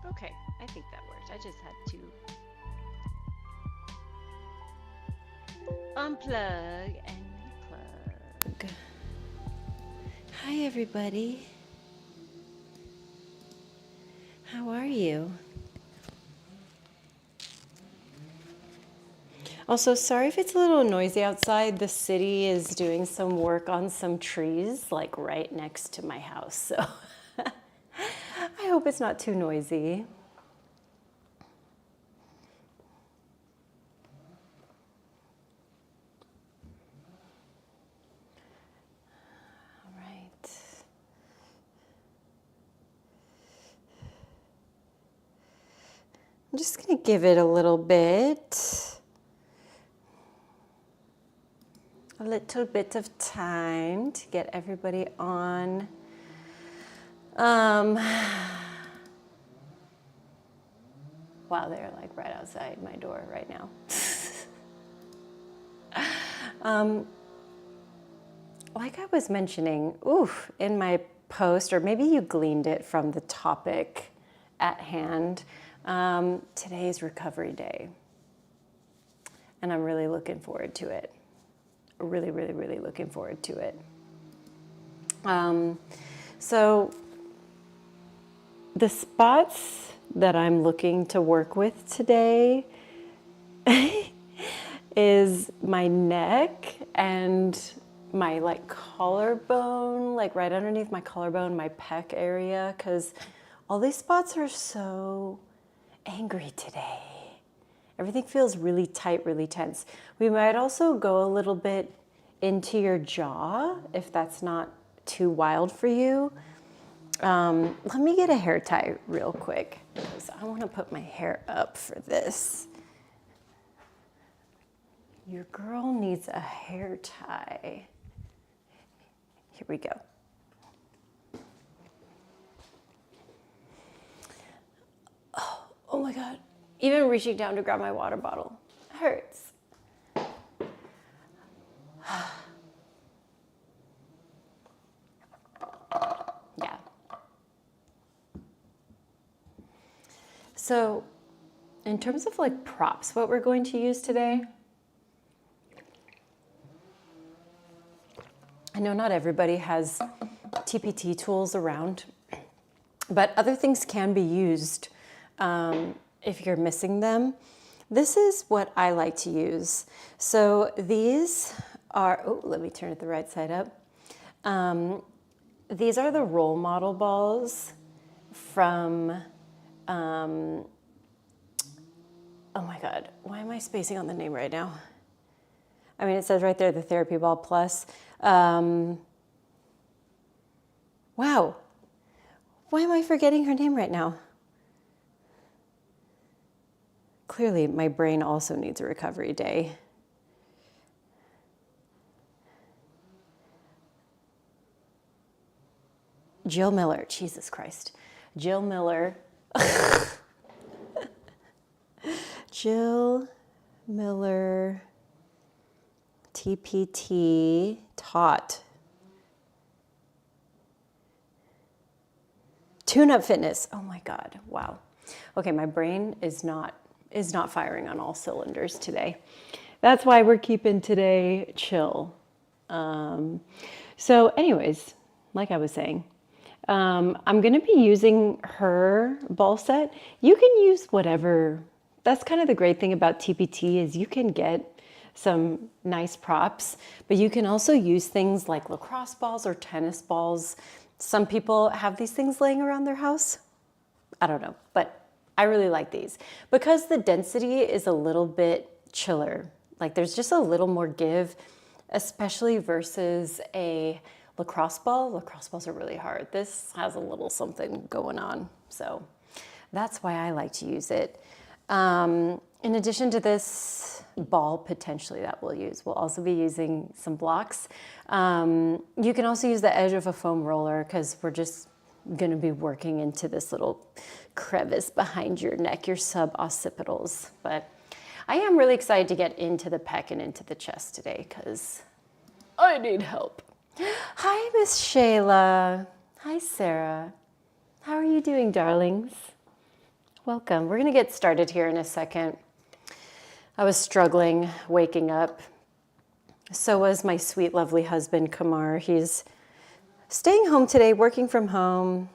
Okay, I think that worked. I just had to unplug and replug. Hi, everybody. How are you? Also, sorry if it's a little noisy outside. The city is doing some work on some trees, like right next to my house. So I hope it's not too noisy. All right. I'm just going to give it a little bit of time to get everybody on. Wow, they're like right outside my door right now. Like I was mentioning, in my post, or maybe you gleaned it from the topic at hand, today's recovery day. And I'm really looking forward to it. Really, really, really looking forward to it. So the spots that I'm looking to work with today is my neck and my like collarbone, like right underneath my collarbone, my pec area, because all these spots are so angry today. Everything feels really tight, really tense. We might also go a little bit into your jaw if that's not too wild for you. Let me get a hair tie real quick because I want to put my hair up for this. Your girl needs a hair tie. Here we go. Oh my God. Even reaching down to grab my water bottle hurts. Yeah. So, in terms of like props, what we're going to use today, know not everybody has TPT tools around, but other things can be used if you're missing them. This is what I like to use. So these are, oh, let me turn it the right side up. These are the role model balls from, oh my God, why am I spacing on the name right now? I mean, it says right there, the Therapy Ball Plus. Wow. Why am I forgetting her name right now? Clearly, my brain also needs a recovery day. Jill Miller, Jesus Christ. Jill Miller. Jill Miller TPT taught. Tune-up fitness. Oh my God, wow. Okay, my brain is not firing on all cylinders today. That's why we're keeping today chill. So anyways, like I was saying, I'm gonna be using her ball set. You can use whatever. That's kind of the great thing about TPT is you can get some nice props, but you can also use things like lacrosse balls or tennis balls. Some people have these things laying around their house. I don't know, but I really like these because the density is a little bit chiller. Like there's just a little more give, especially versus a lacrosse ball. Lacrosse balls are really hard. This has a little something going on. So that's why I like to use it. In addition to this ball, potentially that we'll use, we'll also be using some blocks. You can also use the edge of a foam roller because we're just gonna be working into this little crevice behind your neck, your suboccipitals. But I am really excited to get into the pec and into the chest today because I need help. Hi, Miss Shayla. Hi, Sarah. How are you doing, darlings? Welcome. We're gonna get started here in a second. I was struggling waking up. So was my sweet, lovely husband, Kamar. He's staying home today, working from home,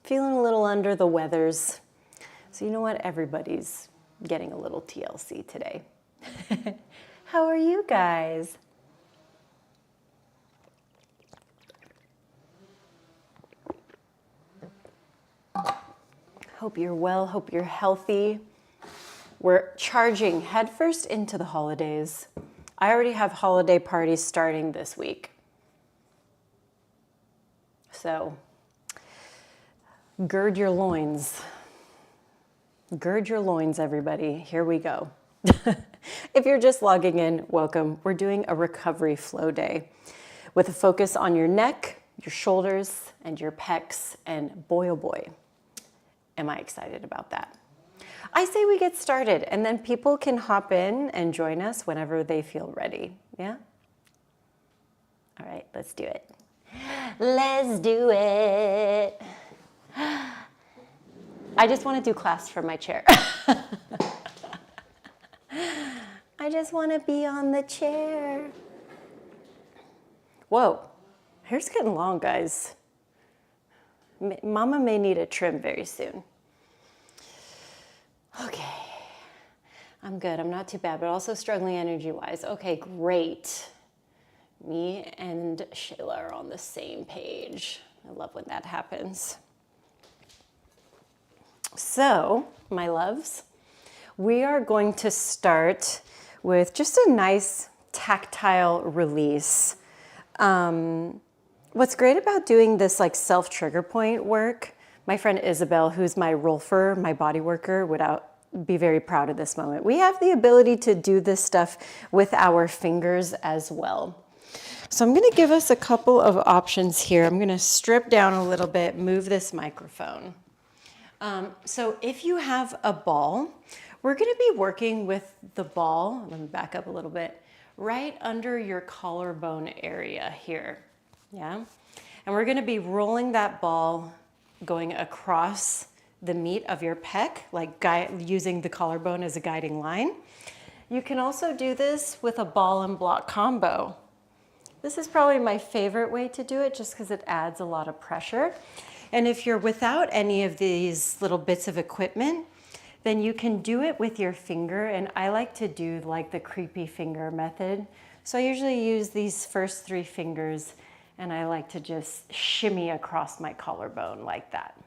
feeling a little under the weathers. So you know what? Everybody's getting a little TLC today. How are you guys? Hope you're well, hope you're healthy. We're charging headfirst into the holidays. I already have holiday parties starting this week. So, gird your loins. Gird your loins, everybody. Here we go. If you're just logging in, welcome. We're doing a recovery flow day with a focus on your neck, your shoulders, and your pecs. And boy, oh boy, am I excited about that. I say we get started and then people can hop in and join us whenever they feel ready. Yeah? All right, let's do it. Let's do it. I just want to do class from my chair. I just want to be on the chair. Whoa, hair's getting long, guys. Mama may need a trim very soon. Okay, I'm good. I'm not too bad, but also struggling energy-wise. Okay, great. Me and Shayla are on the same page. I love when that happens. So, my loves, we are going to start with just a nice tactile release. What's great about doing this like self-trigger point work, my friend Isabel, who's my rolfer, my body worker, would be very proud of this moment. We have the ability to do this stuff with our fingers as well. So I'm gonna give us a couple of options here. I'm gonna strip down a little bit, move this microphone. So if you have a ball, we're gonna be working with the ball, let me back up a little bit, right under your collarbone area here, yeah? And we're gonna be rolling that ball going across the meat of your pec, like using the collarbone as a guiding line. You can also do this with a ball and block combo. This is probably my favorite way to do it just because it adds a lot of pressure. And if you're without any of these little bits of equipment, then you can do it with your finger. And I like to do like the creepy finger method. So I usually use these first 3 fingers and I like to just shimmy across my collarbone like that.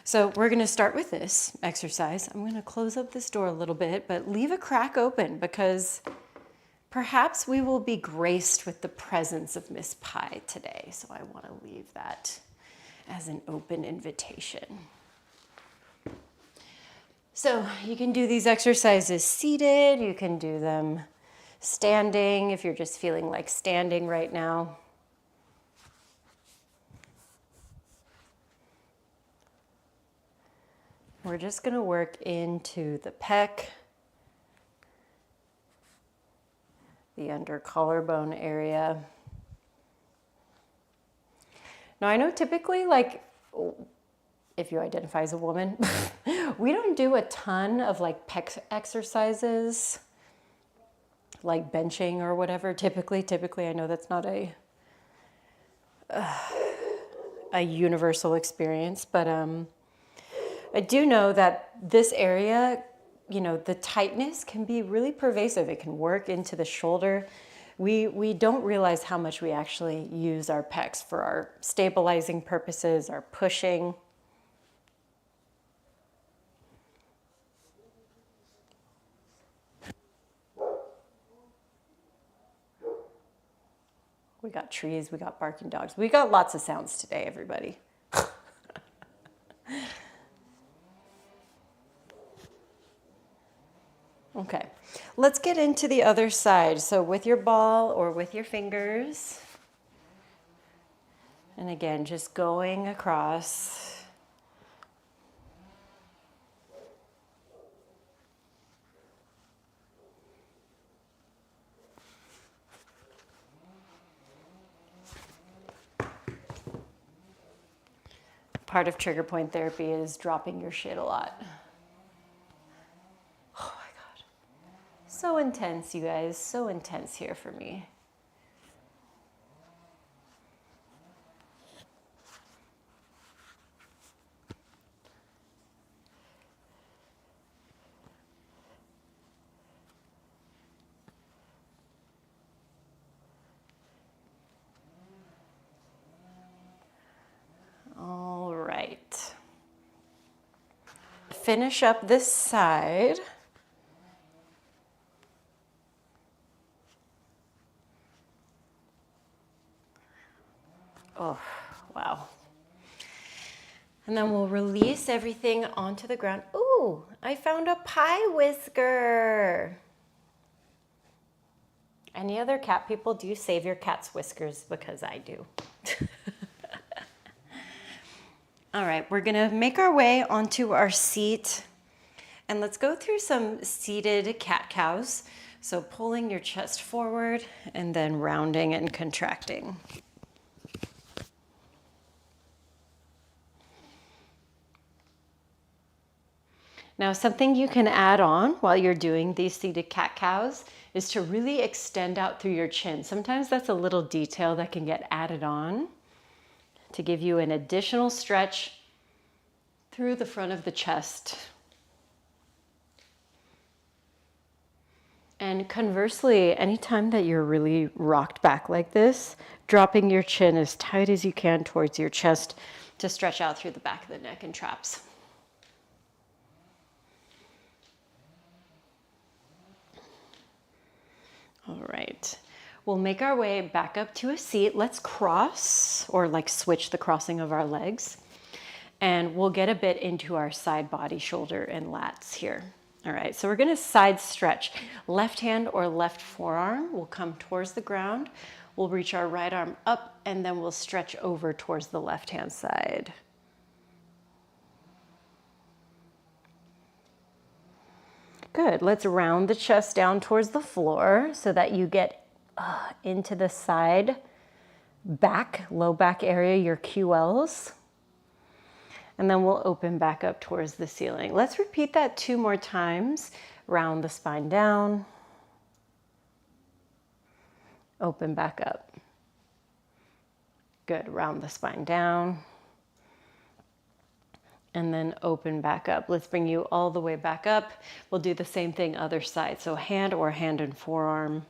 So we're gonna start with this exercise. I'm gonna close up this door a little bit, but leave a crack open because perhaps we will be graced with the presence of Miss Pie today. So I wanna leave that as an open invitation. So you can do these exercises seated, you can do them standing if you're just feeling like standing right now. We're just going to work into the pec, the under collarbone area. Now I know typically, like, if you identify as a woman, we don't do a ton of like pec exercises, like benching or whatever. Typically, I know that's not a universal experience, but I do know that this area, you know, the tightness can be really pervasive. It can work into the shoulder. We don't realize how much we actually use our pecs for our stabilizing purposes, our pushing. We got trees, we got barking dogs. We got lots of sounds today, everybody. Okay, let's get into the other side. So with your ball or with your fingers. And again, just going across. Part of trigger point therapy is dropping your shit a lot. Oh my God. So intense, you guys. So intense here for me. All right. Finish up this side. Oh, wow. And then we'll release everything onto the ground. Ooh, I found a pie whisker. Any other cat people, do you save your cat's whiskers? Because I do. All right, we're gonna make our way onto our seat and let's go through some seated cat-cows. So pulling your chest forward and then rounding and contracting. Now, something you can add on while you're doing these seated cat-cows is to really extend out through your chin. Sometimes that's a little detail that can get added on to give you an additional stretch through the front of the chest. And conversely, anytime that you're really rocked back like this, dropping your chin as tight as you can towards your chest to stretch out through the back of the neck and traps. All right, we'll make our way back up to a seat. Let's cross or like switch the crossing of our legs. And we'll get a bit into our side body, shoulder, and lats here. All right, so we're gonna side stretch. Left hand or left forearm will come towards the ground. We'll reach our right arm up and then we'll stretch over towards the left-hand side. Good, let's round the chest down towards the floor so that you get into the side back, low back area, your QLs. And then we'll open back up towards the ceiling. Let's repeat that 2 more times. Round the spine down. Open back up. Good, round the spine down. And then open back up. Let's bring you all the way back up. We'll do the same thing other side. So hand or hand and forearm.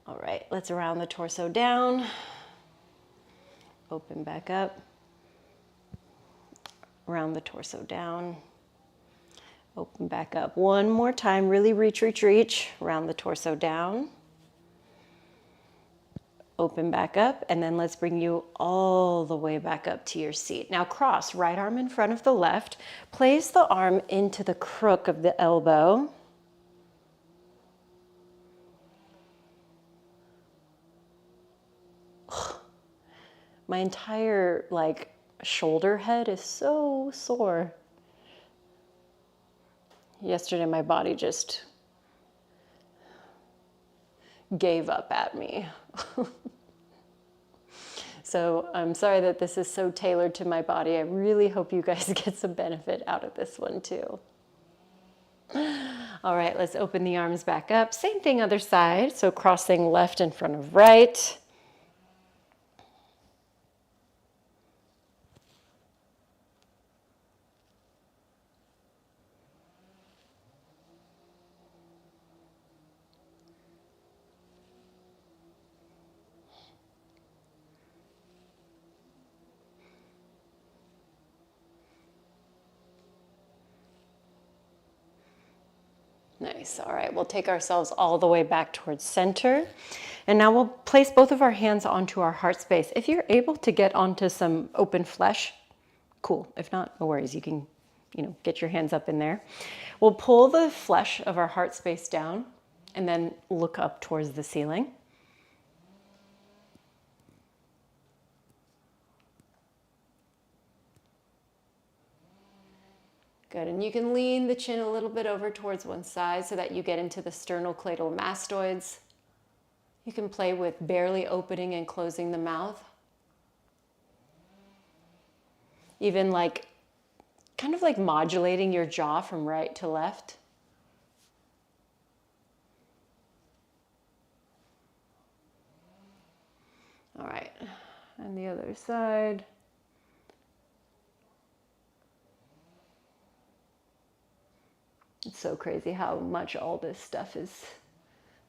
All right, let's round the torso down. Open back up. Round the torso down. Open back up. One more time, really reach, reach, reach. Round the torso down. Open back up, and then let's bring you all the way back up to your seat. Now cross, right arm in front of the left. Place the arm into the crook of the elbow. My entire shoulder head is so sore. Yesterday my body just gave up at me. So I'm sorry that this is so tailored to my body. I really hope you guys get some benefit out of this one too. All right, let's open the arms back up. Same thing other side. So crossing left in front of right. Nice. All right, we'll take ourselves all the way back towards center. And now we'll place both of our hands onto our heart space. If you're able to get onto some open flesh, cool. If not, no worries. You can, get your hands up in there. We'll pull the flesh of our heart space down and then look up towards the ceiling. Good, and you can lean the chin a little bit over towards one side so that you get into the sternocleidomastoids. You can play with barely opening and closing the mouth. Even kind of like modulating your jaw from right to left. All right, and the other side. It's so crazy how much all this stuff is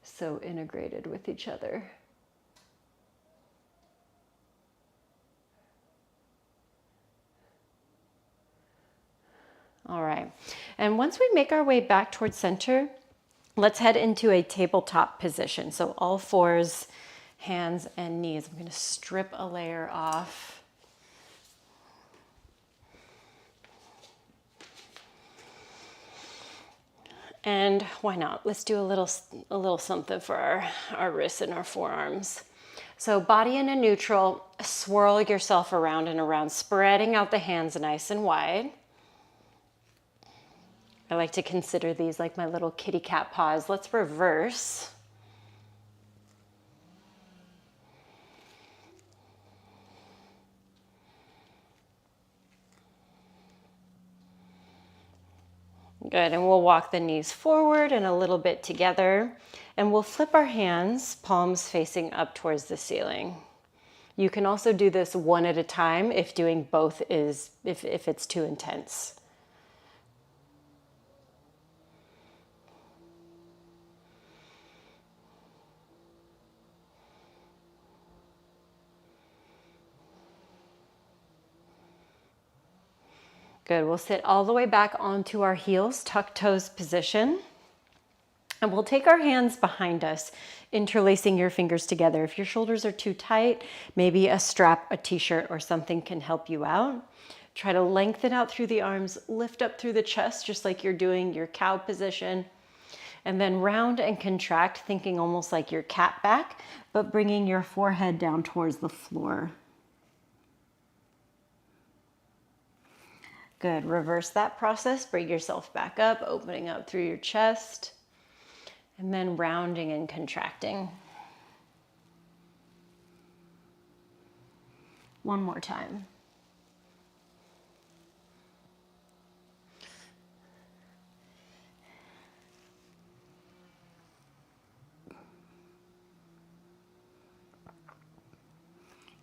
so integrated with each other. All right, and once we make our way back towards center, let's head into a tabletop position. So all fours, hands and knees. I'm going to strip a layer off. And why not? Let's do a little something for our wrists and our forearms. So body in a neutral, swirl yourself around and around, spreading out the hands nice and wide. I like to consider these like my little kitty cat paws. Let's reverse. Good, and we'll walk the knees forward and a little bit together, and we'll flip our hands, palms facing up towards the ceiling. You can also do this one at a time if doing both if it's too intense. Good, we'll sit all the way back onto our heels, tuck toes position. And we'll take our hands behind us, interlacing your fingers together. If your shoulders are too tight, maybe a strap, a t-shirt, or something can help you out. Try to lengthen out through the arms, lift up through the chest, just like you're doing your cow position. And then round and contract, thinking almost like your cat back, but bringing your forehead down towards the floor. Good, reverse that process, bring yourself back up, opening up through your chest. And then rounding and contracting. One more time.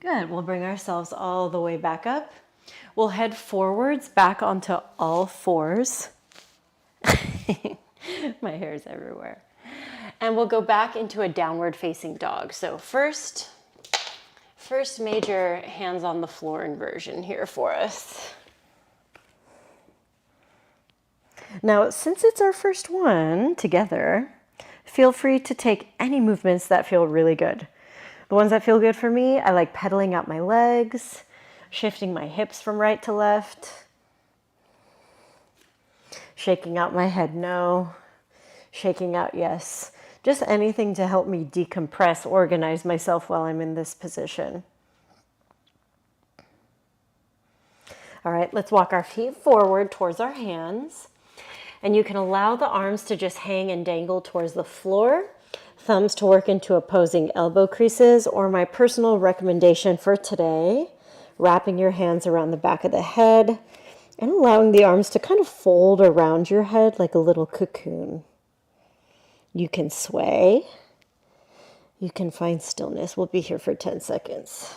Good, we'll bring ourselves all the way back up. We'll head forwards back onto all fours. My hair is everywhere. And we'll go back into a downward facing dog. So first major hands on the floor inversion here for us. Now, since it's our first one together, feel free to take any movements that feel really good. The ones that feel good for me, I like pedaling out my legs, shifting my hips from right to left, shaking out my head no, shaking out yes. Just anything to help me decompress, organize myself while I'm in this position. All right, let's walk our feet forward towards our hands. And you can allow the arms to just hang and dangle towards the floor, thumbs to work into opposing elbow creases, or my personal recommendation for today, wrapping your hands around the back of the head and allowing the arms to kind of fold around your head like a little cocoon. You can sway. You can find stillness. We'll be here for 10 seconds.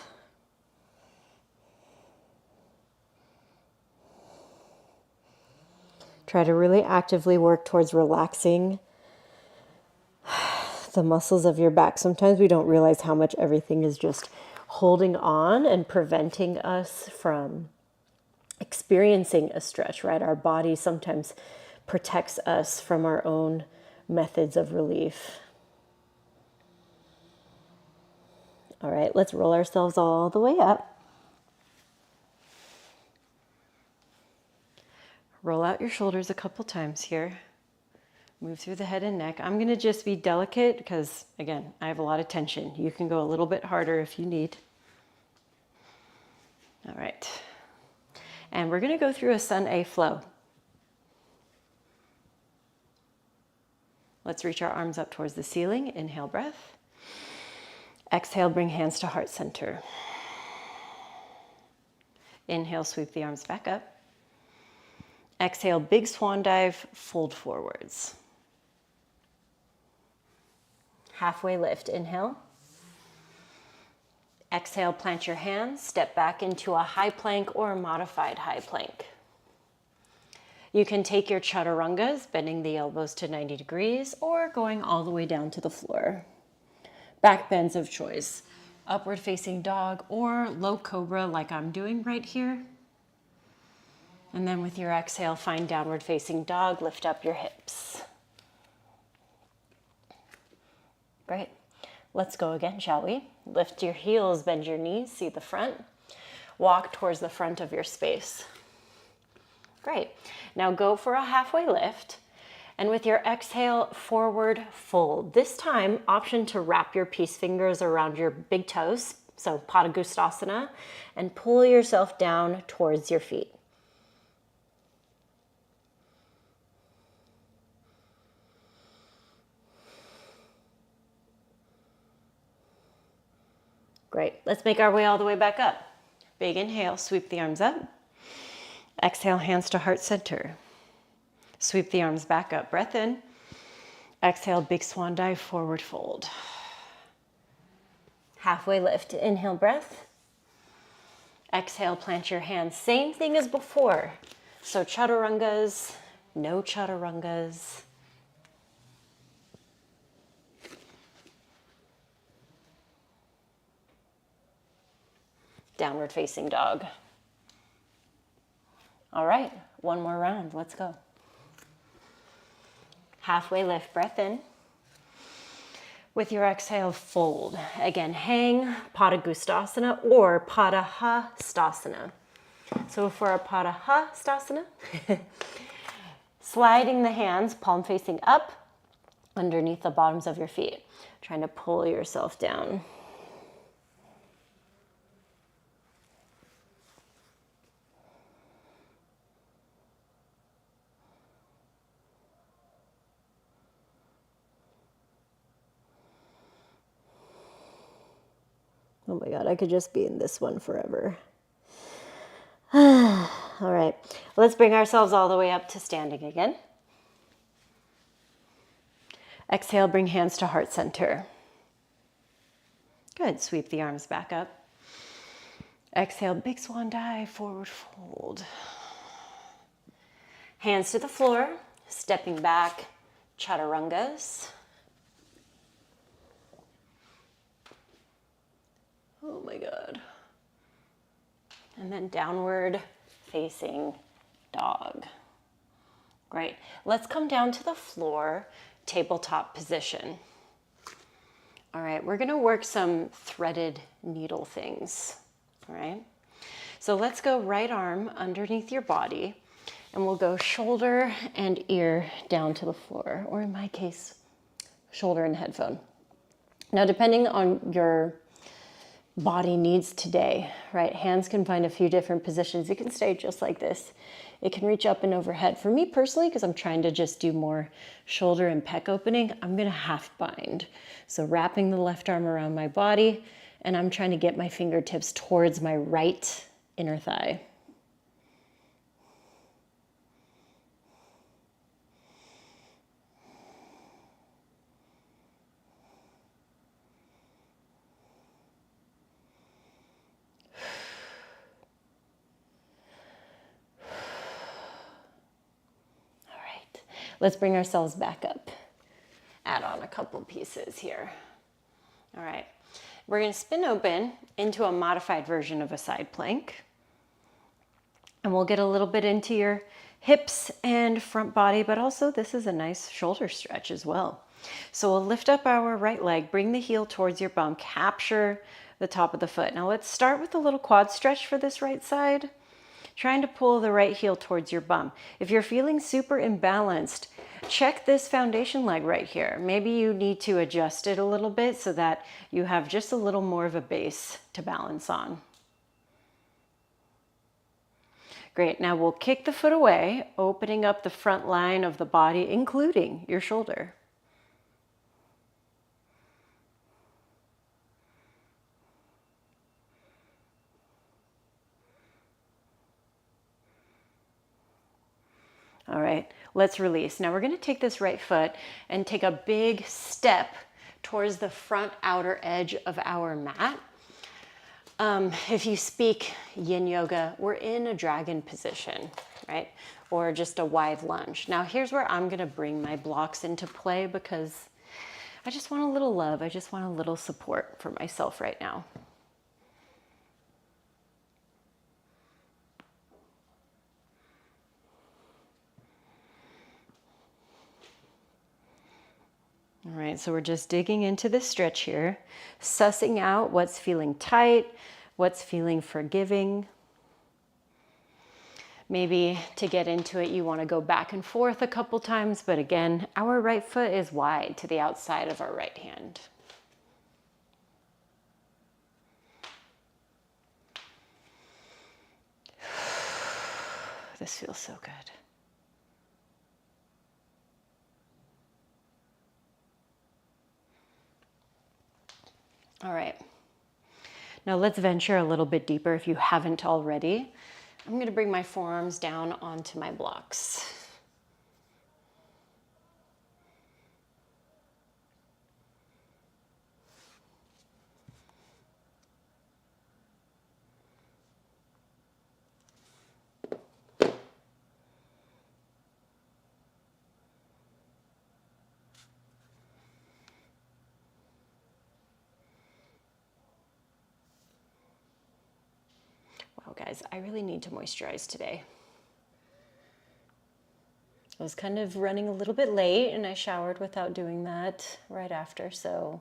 Try to really actively work towards relaxing the muscles of your back. Sometimes we don't realize how much everything is just holding on and preventing us from experiencing a stretch, right? Our body sometimes protects us from our own methods of relief. All right, let's roll ourselves all the way up. Roll out your shoulders a couple times here. Move through the head and neck. I'm gonna just be delicate because, again, I have a lot of tension. You can go a little bit harder if you need. All right. And we're gonna go through a Sun A flow. Let's reach our arms up towards the ceiling. Inhale, breath. Exhale, bring hands to heart center. Inhale, sweep the arms back up. Exhale, big swan dive, fold forwards. Halfway lift, inhale. Exhale, plant your hands, step back into a high plank or a modified high plank. You can take your chaturangas, bending the elbows to 90 degrees, or going all the way down to the floor. Back bends of choice. Upward facing dog or low cobra like I'm doing right here. And then with your exhale, find downward facing dog, lift up your hips. Great. Let's go again, shall we? Lift your heels, bend your knees, see the front. Walk towards the front of your space. Great. Now go for a halfway lift. And with your exhale, forward fold. This time, option to wrap your peace fingers around your big toes, so Padangusthasana, and pull yourself down towards your feet. Great. Let's make our way all the way back up. Big inhale, sweep the arms up. Exhale, hands to heart center. Sweep the arms back up. Breath in. Exhale, big swan dive, forward fold. Halfway lift. Inhale, breath. Exhale, plant your hands. Same thing as before. So chaturangas, no chaturangas. Downward facing dog. All right, one more round. Let's go. Halfway lift, breath in. With your exhale, fold. Again, hang, Padangusthasana or Padahastasana. So for our Padahastasana, sliding the hands, palm facing up, underneath the bottoms of your feet. Trying to pull yourself down. Oh my God, I could just be in this one forever. All right, let's bring ourselves all the way up to standing again. Exhale, bring hands to heart center. Good, sweep the arms back up. Exhale, big swan dive, forward fold. Hands to the floor, stepping back, chaturangas. Oh my God. And then downward facing dog. Great. Let's come down to the floor, tabletop position. All right, we're gonna work some threaded needle things, all right? So let's go right arm underneath your body, and we'll go shoulder and ear down to the floor, or in my case, shoulder and headphone. Now, depending on your body needs today, right? Hands can find a few different positions. You can stay just like this. It can reach up and overhead. For me personally, because I'm trying to just do more shoulder and pec opening, I'm gonna half bind. So wrapping the left arm around my body, and I'm trying to get my fingertips towards my right inner thigh. Let's bring ourselves back up. Add on a couple pieces here. All right, we're gonna spin open into a modified version of a side plank. And we'll get a little bit into your hips and front body, but also this is a nice shoulder stretch as well. So we'll lift up our right leg, bring the heel towards your bum, capture the top of the foot. Now let's start with a little quad stretch for this right side. Trying to pull the right heel towards your bum. If you're feeling super imbalanced, check this foundation leg right here. Maybe you need to adjust it a little bit so that you have just a little more of a base to balance on. Great, now we'll kick the foot away, opening up the front line of the body, including your shoulder. All right, let's release. Now we're gonna take this right foot and take a big step towards the front outer edge of our mat. If you speak yin yoga, we're in a dragon position, right? Or just a wide lunge. Now here's where I'm gonna bring my blocks into play because I just want a little love. I just want a little support for myself right now. All right, so we're just digging into this stretch here, sussing out what's feeling tight, what's feeling forgiving. Maybe to get into it, you want to go back and forth a couple times, but again, our right foot is wide to the outside of our right hand. This feels so good. All right, now let's venture a little bit deeper if you haven't already. I'm going to bring my forearms down onto my blocks. Wow, guys, I really need to moisturize today. I was kind of running a little bit late and I showered without doing that right after, so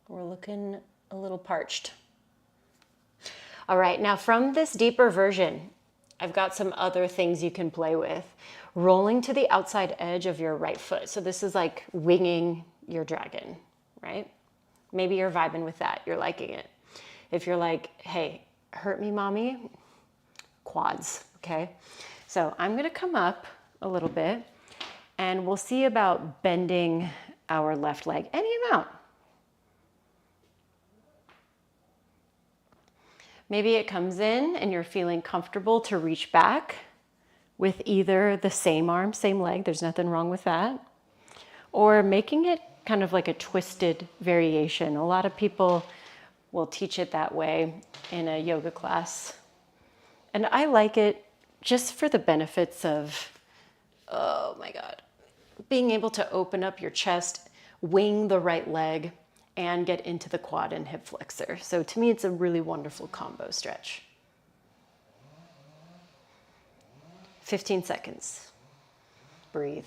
we're looking a little parched. All right, now from this deeper version, I've got some other things you can play with. Rolling to the outside edge of your right foot. So this is like winging your dragon, right? Maybe you're vibing with that, you're liking it. If you're like, hey, hurt me, mommy, quads, okay? So I'm gonna come up a little bit and we'll see about bending our left leg any amount. Maybe it comes in and you're feeling comfortable to reach back with either the same arm, same leg, there's nothing wrong with that, or making it kind of like a twisted variation. A lot of people will teach it that way in a yoga class. And I like it just for the benefits of, oh my God, being able to open up your chest, wing the right leg, and get into the quad and hip flexor. So to me, it's a really wonderful combo stretch. 15 seconds. Breathe.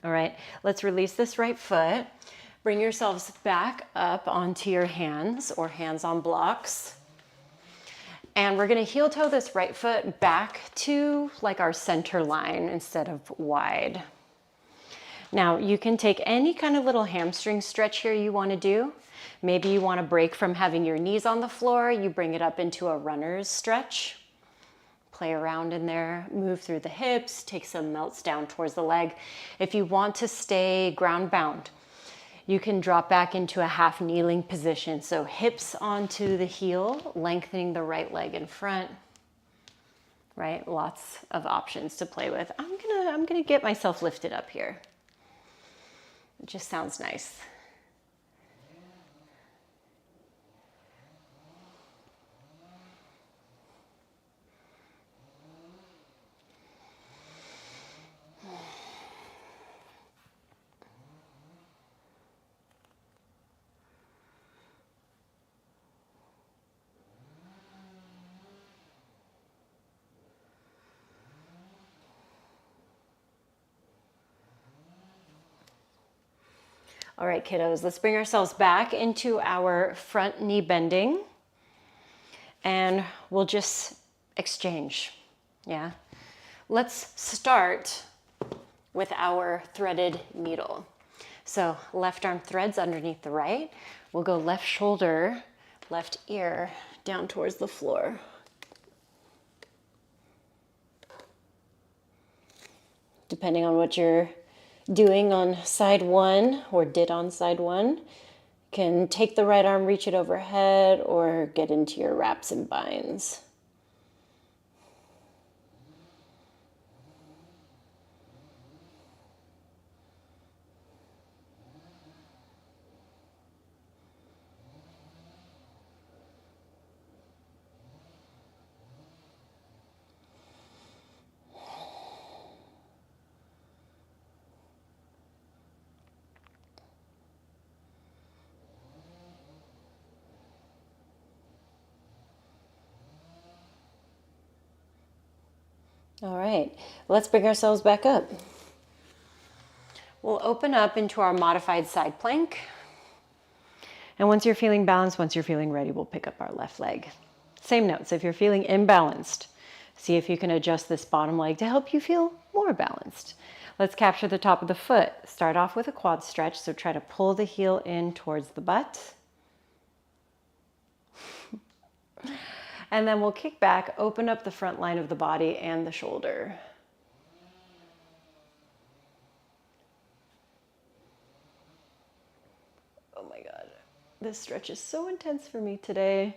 All right, let's release this right foot. Bring yourselves back up onto your hands or hands on blocks. And we're gonna heel toe this right foot back to like our center line instead of wide. Now you can take any kind of little hamstring stretch here you wanna do. Maybe you wanna break from having your knees on the floor, you bring it up into a runner's stretch. Play around in there, move through the hips, take some melts down towards the leg. If you want to stay ground bound, you can drop back into a half kneeling position. So hips onto the heel, lengthening the right leg in front, right? Lots of options to play with. I'm gonna get myself lifted up here. It just sounds nice. All right, kiddos, let's bring ourselves back into our front knee bending and we'll just exchange, yeah? Let's start with our threaded needle. So left arm threads underneath the right. We'll go left shoulder, left ear down towards the floor. Depending on what you're doing on side one or did on side one, can take the right arm, reach it overhead, or get into your wraps and binds. All right, let's bring ourselves back up. We'll open up into our modified side plank. And once you're feeling balanced, once you're feeling ready, we'll pick up our left leg. Same notes, if you're feeling imbalanced, see if you can adjust this bottom leg to help you feel more balanced. Let's capture the top of the foot. Start off with a quad stretch, so try to pull the heel in towards the butt. And then we'll kick back, open up the front line of the body and the shoulder. Oh my God, this stretch is so intense for me today.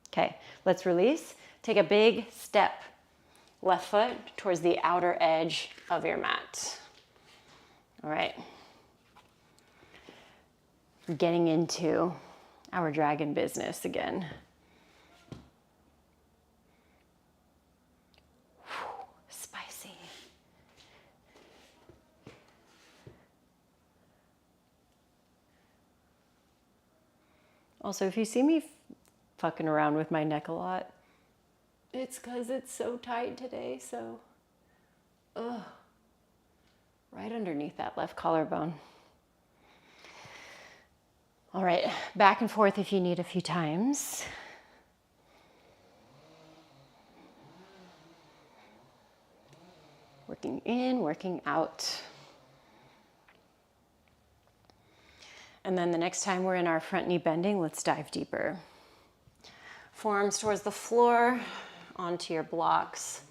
Okay, let's release. Take a big step, left foot towards the outer edge of your mat. All right. Getting into our dragon business again. Spicy. Also, if you see me fucking around with my neck a lot, it's because it's so tight today, so, right underneath that left collarbone. All right, back and forth if you need a few times. Working in, working out. And then the next time we're in our front knee bending, let's dive deeper. Forearms towards the floor, onto your blocks.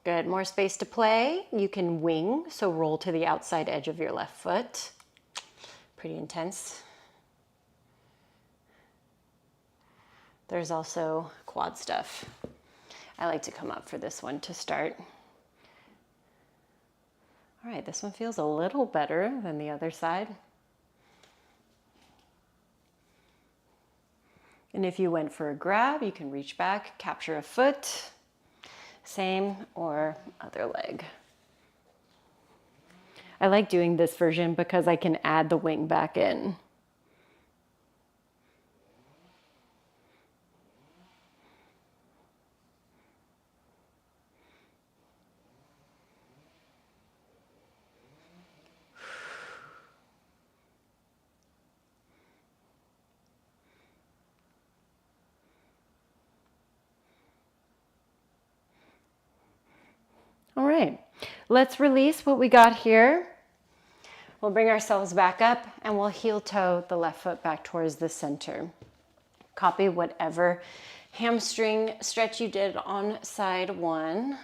Good, more space to play. You can wing, so roll to the outside edge of your left foot. Pretty intense. There's also quad stuff. I like to come up for this one to start. All right, this one feels a little better than the other side. And if you went for a grab, you can reach back, capture a foot, same, or other leg. I like doing this version because I can add the wing back in. All right, let's release what we got here. We'll bring ourselves back up and we'll heel toe the left foot back towards the center. Copy whatever hamstring stretch you did on side one.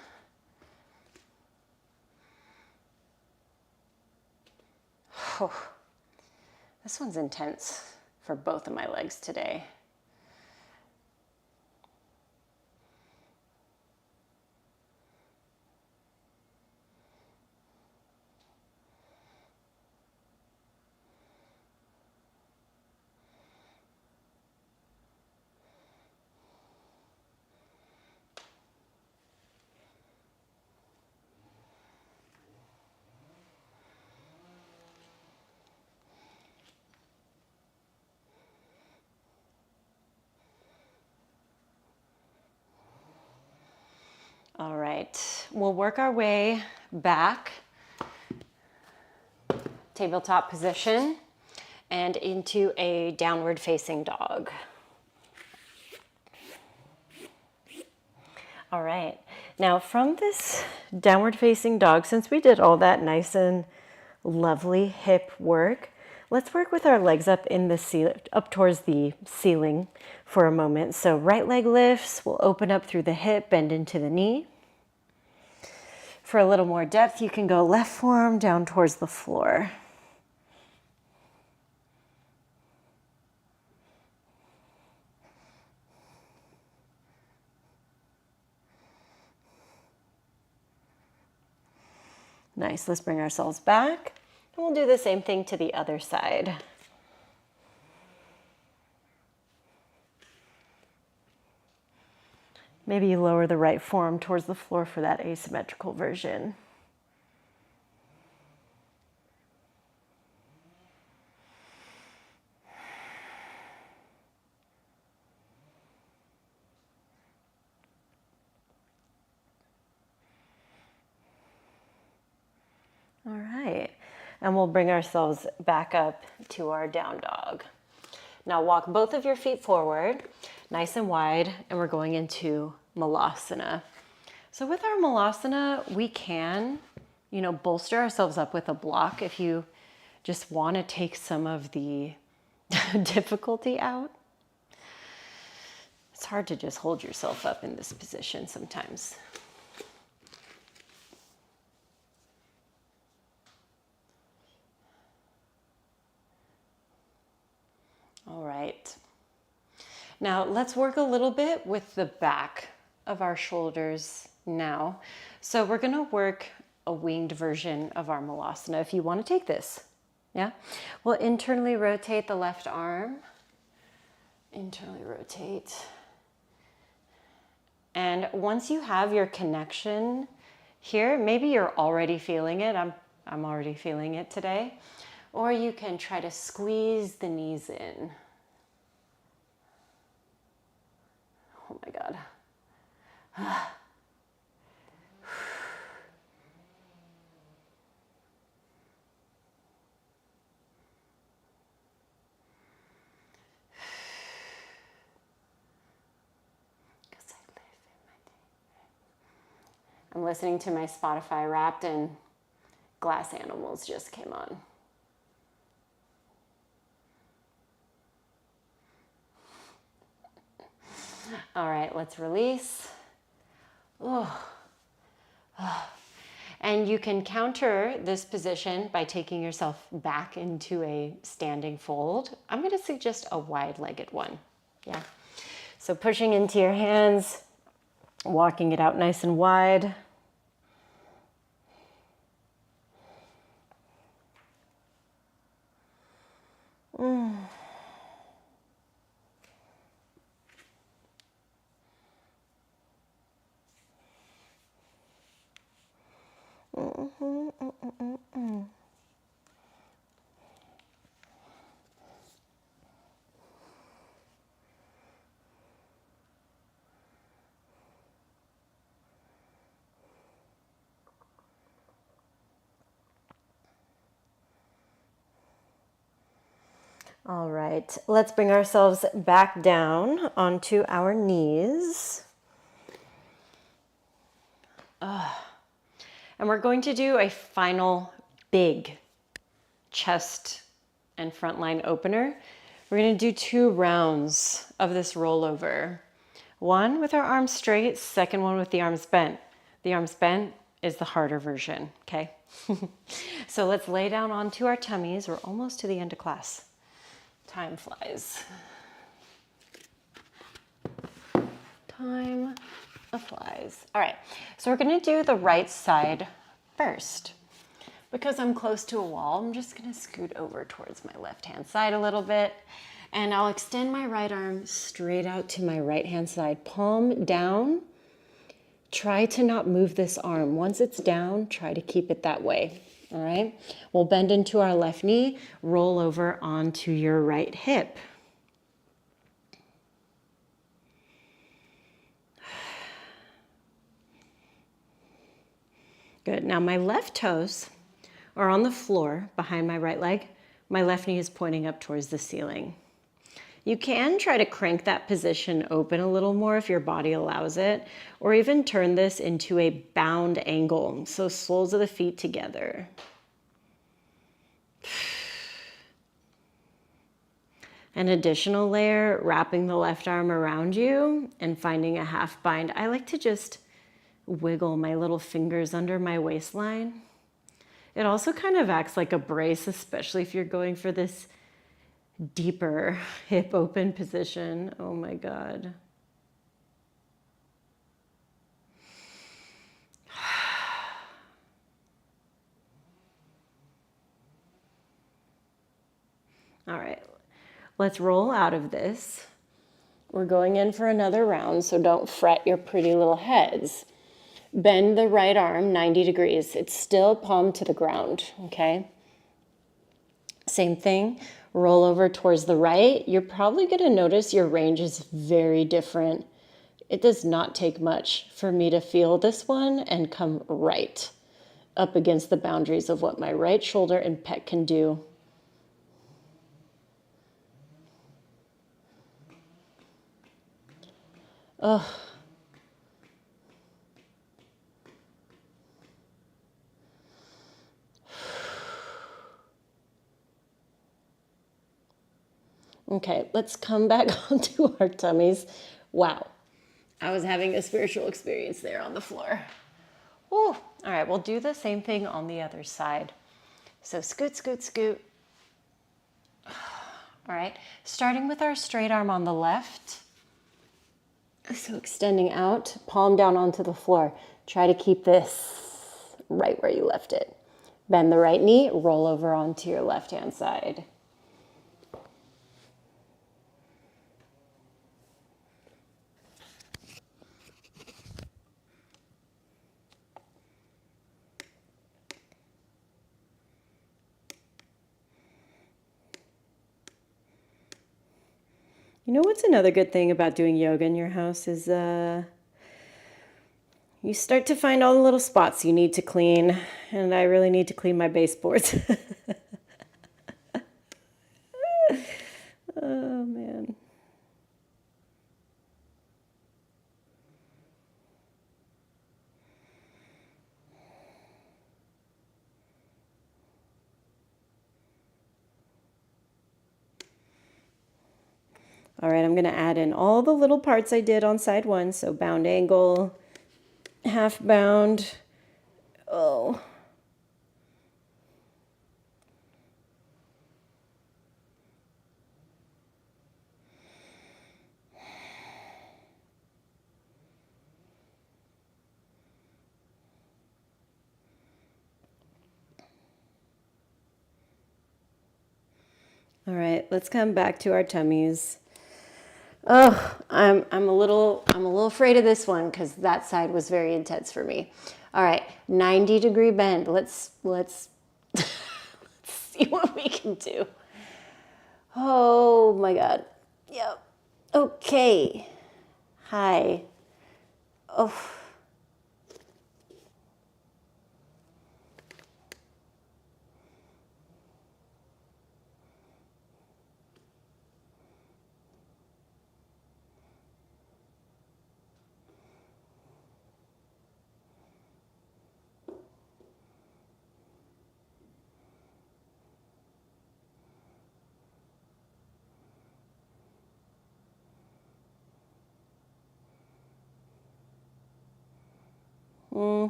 Oh, this one's intense for both of my legs today. All right, we'll work our way back, tabletop position, and into a downward facing dog. All right, now from this downward facing dog, since we did all that nice and lovely hip work, let's work with our legs up in the up towards the ceiling for a moment. So right leg lifts, we'll open up through the hip, bend into the knee. For a little more depth, you can go left forearm down towards the floor. Nice, let's bring ourselves back. And we'll do the same thing to the other side. Maybe you lower the right forearm towards the floor for that asymmetrical version. All right, and we'll bring ourselves back up to our down dog. Now walk both of your feet forward, nice and wide, and we're going into Malasana. So with our Malasana, we can, bolster ourselves up with a block if you just want to take some of the difficulty out. It's hard to just hold yourself up in this position sometimes. All right. Now let's work a little bit with the back of our shoulders now. So we're going to work a winged version of our Malasana if you want to take this. Yeah. We'll internally rotate the left arm. Internally rotate. And once you have your connection here, maybe you're already feeling it. I'm already feeling it today. Or you can try to squeeze the knees in. Oh my God. Good side, I'm listening to my Spotify Wrapped and Glass Animals just came on. All right, let's release. Oh. And you can counter this position by taking yourself back into a standing fold. I'm going to suggest a wide-legged one. Yeah. So pushing into your hands, walking it out nice and wide. All right, let's bring ourselves back down onto our knees. And we're going to do a final big chest and front line opener. We're going to do 2 rounds of this rollover. One with our arms straight, second one with the arms bent. The arms bent is the harder version, okay? So let's lay down onto our tummies. We're almost to the end of class. Time flies. Time flies. All right, so we're gonna do the right side first. Because I'm close to a wall, I'm just gonna scoot over towards my left-hand side a little bit, and I'll extend my right arm straight out to my right-hand side, palm down. Try to not move this arm. Once it's down, try to keep it that way, all right? We'll bend into our left knee, roll over onto your right hip. Good, now my left toes are on the floor behind my right leg. My left knee is pointing up towards the ceiling. You can try to crank that position open a little more if your body allows it, or even turn this into a bound angle. So soles of the feet together. An additional layer, wrapping the left arm around you and finding a half bind. I like to just wiggle my little fingers under my waistline. It also kind of acts like a brace, especially if you're going for this deeper hip open position. Oh my God. All right, let's roll out of this. We're going in for another round, so don't fret your pretty little heads. Bend the right arm 90 degrees. It's still palm to the ground, okay? Same thing, roll over towards the right. You're probably gonna notice your range is very different. It does not take much for me to feel this one and come right up against the boundaries of what my right shoulder and pec can do. Ugh. Okay, let's come back onto our tummies. Wow, I was having a spiritual experience there on the floor. Ooh. All right, we'll do the same thing on the other side. So scoot, scoot, scoot. All right, starting with our straight arm on the left. So extending out, palm down onto the floor. Try to keep this right where you left it. Bend the right knee, roll over onto your left-hand side. You know what's another good thing about doing yoga in your house is you start to find all the little spots you need to clean, and I really need to clean my baseboards. Oh man. All right, I'm gonna add in all the little parts I did on side one. So bound angle, half bound. Oh. All right, let's come back to our tummies. Oh, I'm a little afraid of this one because that side was very intense for me. All right, 90-degree bend. Let's let's see what we can do. Oh my God. Yep. Okay. Hi. Oh.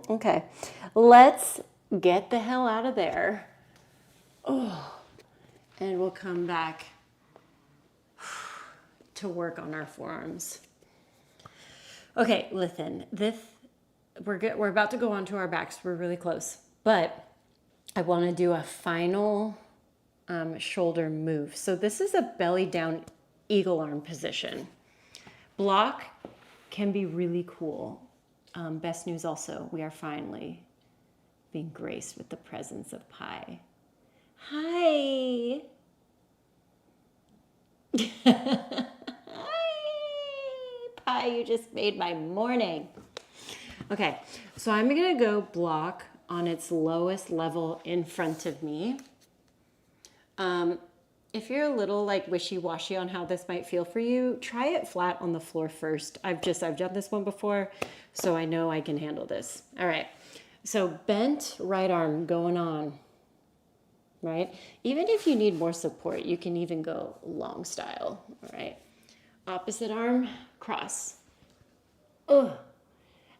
Okay. Let's get the hell out of there. Oh. And we'll come back to work on our forearms. Okay, listen. We're about to go on to our backs. We're really close. But I want to do a final shoulder move. So this is a belly down eagle arm position. Block can be really cool. Best news also, we are finally being graced with the presence of Pi. Hi. Hi, Pi, you just made my morning. Okay, so I'm gonna go block on its lowest level in front of me. If you're a little like wishy-washy on how this might feel for you, try it flat on the floor first. I've done this one before, so I know I can handle this. All right, so bent right arm going on, right? Even if you need more support, you can even go long style, all right? Opposite arm, cross. Ugh.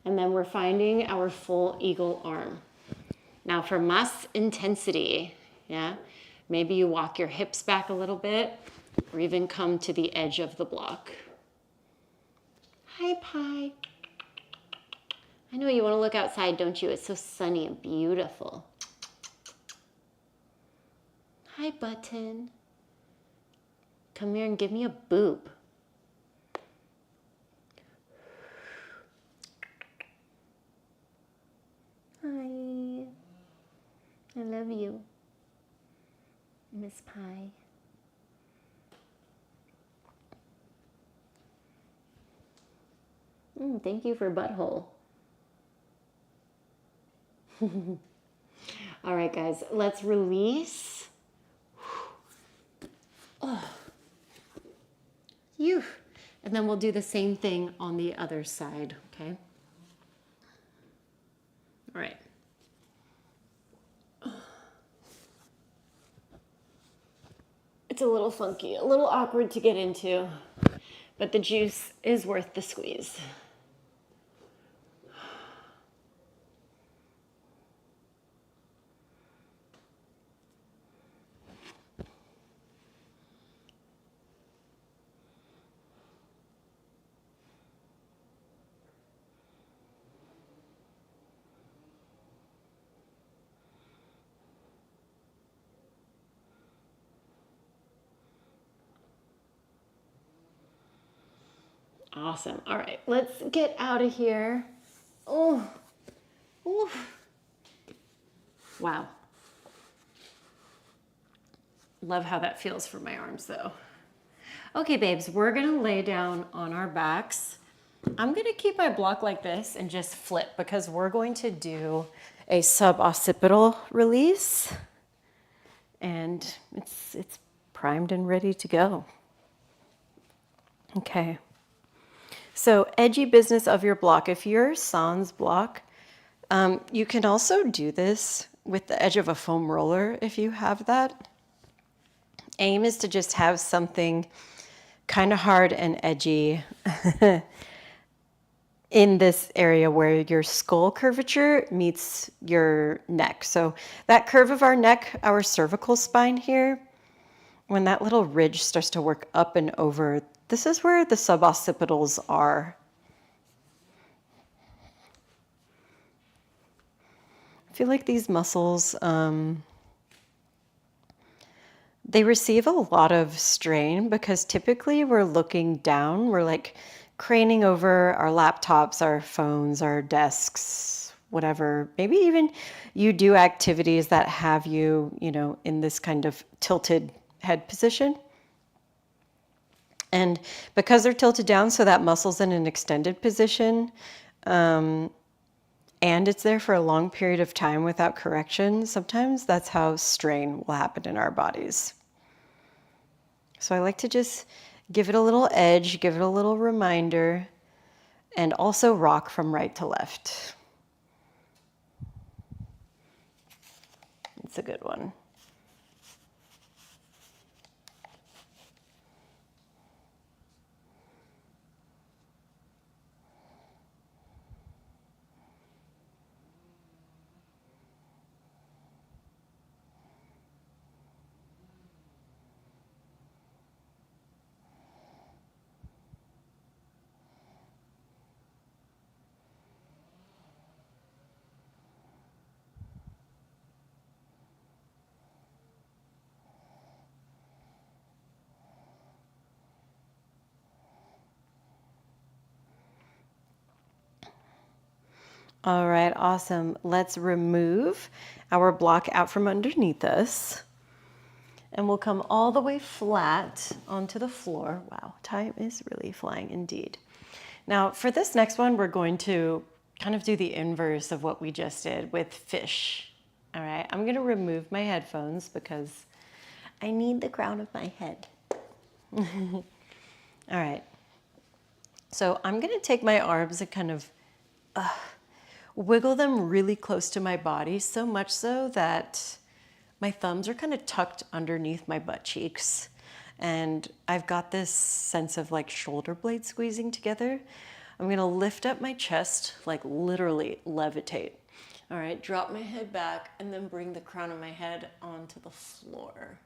And then we're finding our full eagle arm. Now for más intensity, yeah? Maybe you walk your hips back a little bit or even come to the edge of the block. Hi, Pi. I know you want to look outside, don't you? It's so sunny and beautiful. Hi, Button. Come here and give me a boop. Hi. I love you, Miss Pi. Thank you for butthole. All right, guys, let's release. Oh. You. And then we'll do the same thing on the other side, okay? All right. It's a little funky, a little awkward to get into, but the juice is worth the squeeze. Awesome. All right, let's get out of here. Oh, ooh. Wow. Love how that feels for my arms though. Okay, babes, we're gonna lay down on our backs. I'm gonna keep my block like this and just flip because we're going to do a suboccipital release and it's primed and ready to go. Okay. So edgy business of your block. If you're sans block, you can also do this with the edge of a foam roller if you have that. Aim is to just have something kind of hard and edgy in this area where your skull curvature meets your neck. So that curve of our neck, our cervical spine here, when that little ridge starts to work up and over, this is where the suboccipitals are. I feel like these muscles, they receive a lot of strain because typically we're looking down, we're like craning over our laptops, our phones, our desks, whatever. Maybe even you do activities that have you, in this kind of tilted head position. And because they're tilted down, so that muscle's in an extended position, and it's there for a long period of time without correction, sometimes that's how strain will happen in our bodies. So I like to just give it a little edge, give it a little reminder, and also rock from right to left. It's a good one. All right, awesome. Let's remove our block out from underneath us. And we'll come all the way flat onto the floor. Wow, time is really flying indeed. Now, for this next one, we're going to kind of do the inverse of what we just did with fish. All right, I'm going to remove my headphones because I need the crown of my head. All right. So I'm going to take my arms and kind of wiggle them really close to my body, so much so that my thumbs are kind of tucked underneath my butt cheeks. And I've got this sense of like shoulder blades squeezing together. I'm gonna lift up my chest, like literally levitate. All right, drop my head back and then bring the crown of my head onto the floor.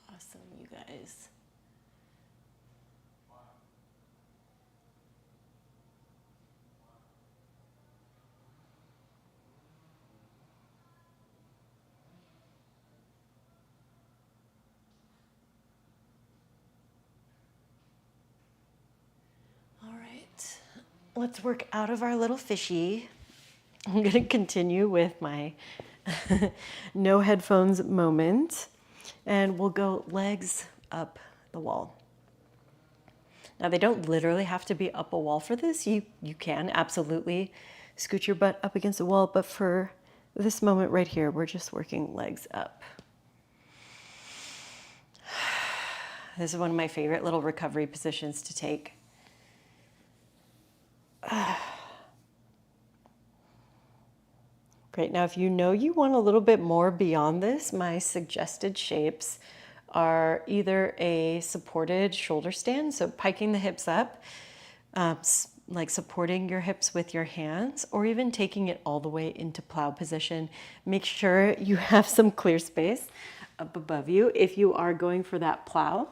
Awesome, you guys. All right, let's work out of our little fishy. I'm gonna continue with my no headphones moment, and we'll go legs up the wall. Now they don't literally have to be up a wall for this. You can absolutely scoot your butt up against the wall, but for this moment right here, we're just working legs up. This is one of my favorite little recovery positions to take. Great, now if you know you want a little bit more beyond this, my suggested shapes are either a supported shoulder stand, so piking the hips up, like supporting your hips with your hands, or even taking it all the way into plow position. Make sure you have some clear space up above you if you are going for that plow.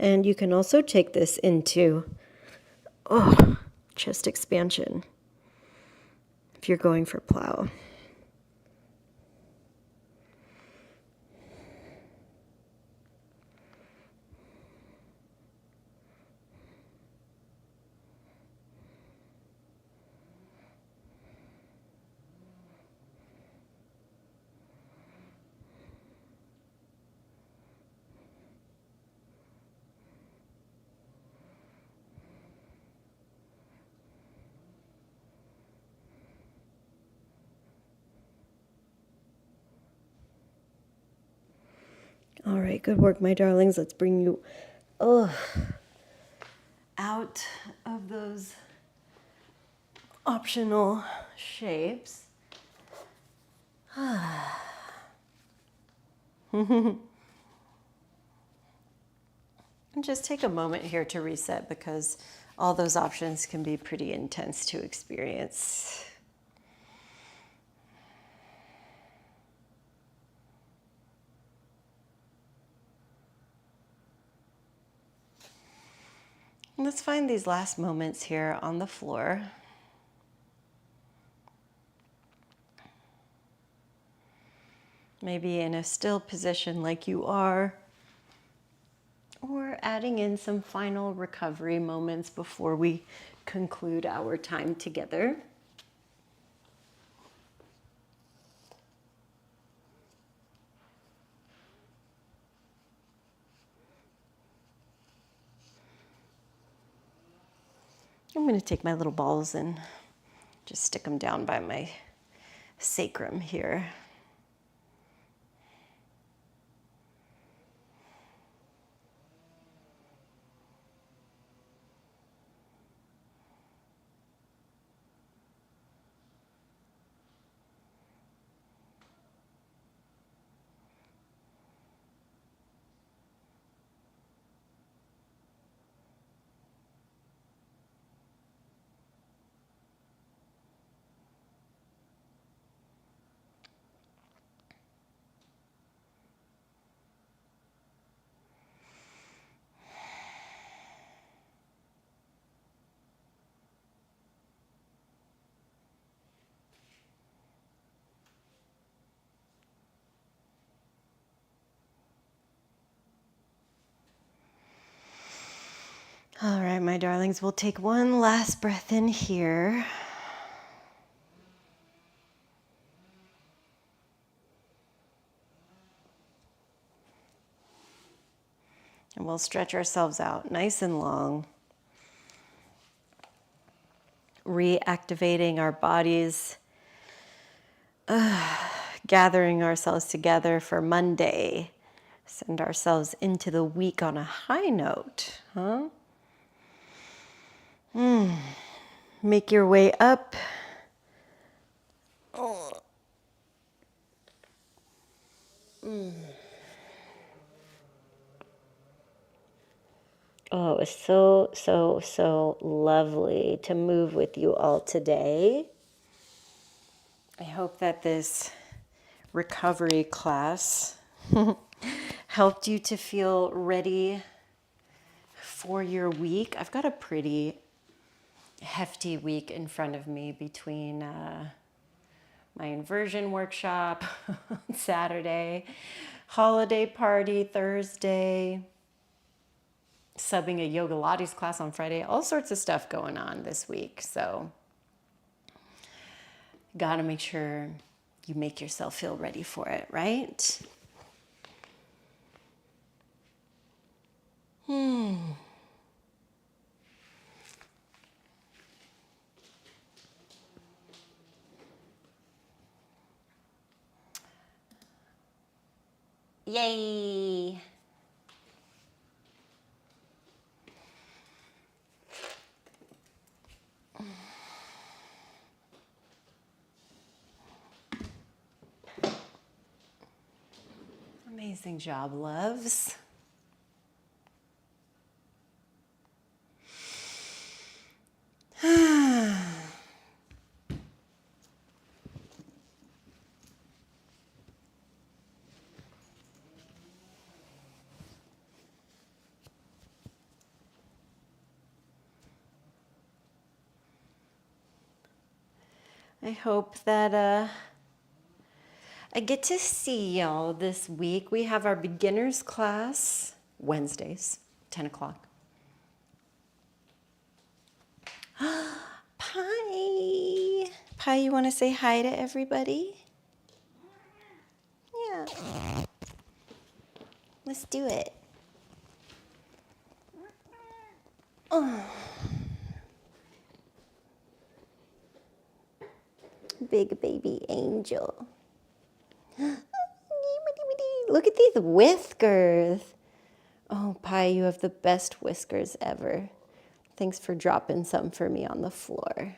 And you can also take this into chest expansion if you're going for plow. All right, good work, my darlings. Let's bring you out of those optional shapes. And just take a moment here to reset because all those options can be pretty intense to experience. And let's find these last moments here on the floor. Maybe in a still position like you are, or adding in some final recovery moments before we conclude our time together. I'm going to take my little balls and just stick them down by my sacrum here. All right, my darlings, we'll take one last breath in here. And we'll stretch ourselves out nice and long, reactivating our bodies, gathering ourselves together for Monday. Send ourselves into the week on a high note, huh? Make your way up. Oh, it was so lovely to move with you all today. I hope that this recovery class helped you to feel ready for your week. I've got a pretty hefty week in front of me between my inversion workshop on Saturday, holiday party Thursday, subbing a yoga Pilates class on Friday, all sorts of stuff going on this week. So gotta make sure you make yourself feel ready for it, right? Yay! Amazing job, loves. I hope that I get to see y'all this week. We have our beginners class Wednesdays, 10 o'clock. Pie. Pie, you want to say hi to everybody? Yeah. Let's do it. Oh. Big baby angel. Look at these whiskers. Oh, Pi, you have the best whiskers ever. Thanks for dropping some for me on the floor.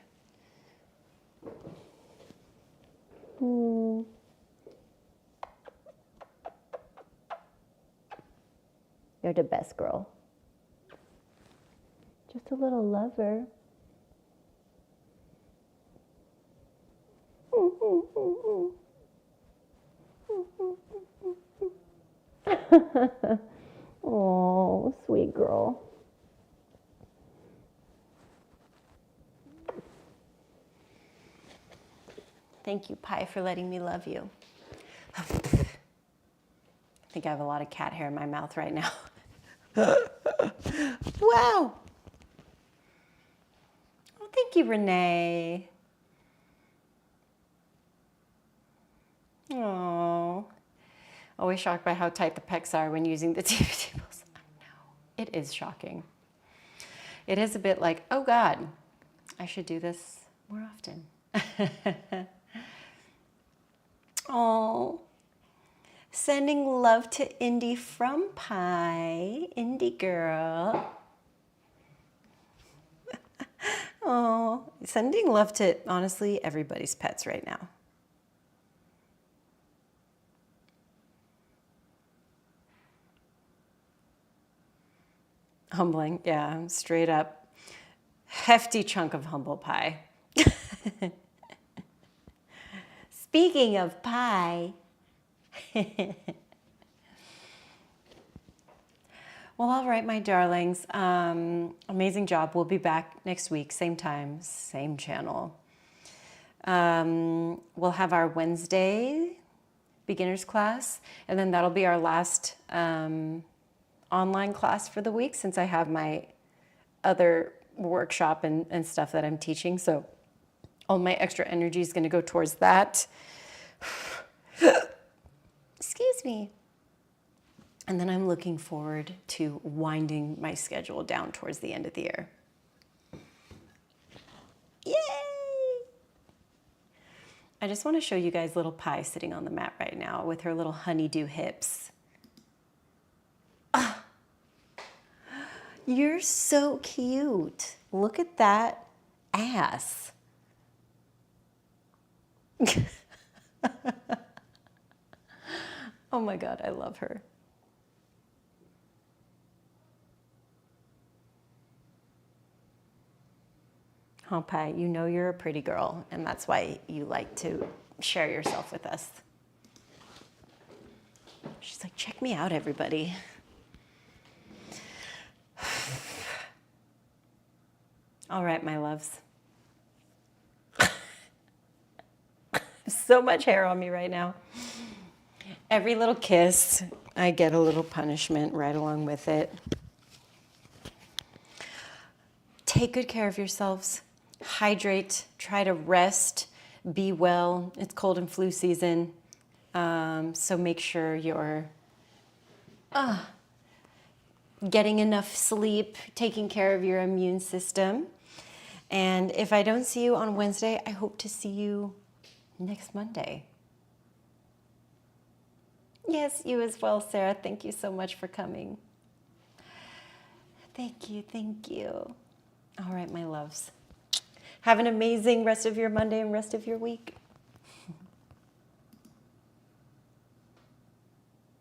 You're the best girl. Just a little lover. Oh, sweet girl. Thank you, Pi, for letting me love you. I think I have a lot of cat hair in my mouth right now. Wow. Oh, thank you, Renee. Oh. Always shocked by how tight the pecs are when using the TV tables. I know. It is shocking. It is a bit like, oh God, I should do this more often. Oh. Sending love to Indy from Pi. Indy girl. Oh, sending love to, honestly, everybody's pets right now. Humbling, yeah, straight up. Hefty chunk of humble pie. Speaking of pie. Well, all right, my darlings. Amazing job. We'll be back next week, same time, same channel. We'll have our Wednesday beginners class, and then that'll be our last online class for the week, since I have my other workshop and stuff that I'm teaching. So all my extra energy is going to go towards that. Excuse me. And then I'm looking forward to winding my schedule down towards the end of the year. Yay! I just want to show you guys little Pi sitting on the mat right now with her little honeydew hips. Ah, you're so cute. Look at that ass. Oh my God, I love her. Oh, Pi, you know you're a pretty girl, and that's why you like to share yourself with us. She's like, check me out, everybody. All right, my loves. So much hair on me right now. Every little kiss, I get a little punishment right along with it. Take good care of yourselves. Hydrate, try to rest, be well. It's cold and flu season, so make sure you're getting enough sleep, taking care of your immune system. And if I don't see you on Wednesday, I hope to see you next Monday. Yes, you as well, Sarah. Thank you so much for coming. Thank you, thank you. All right, my loves. Have an amazing rest of your Monday and rest of your week.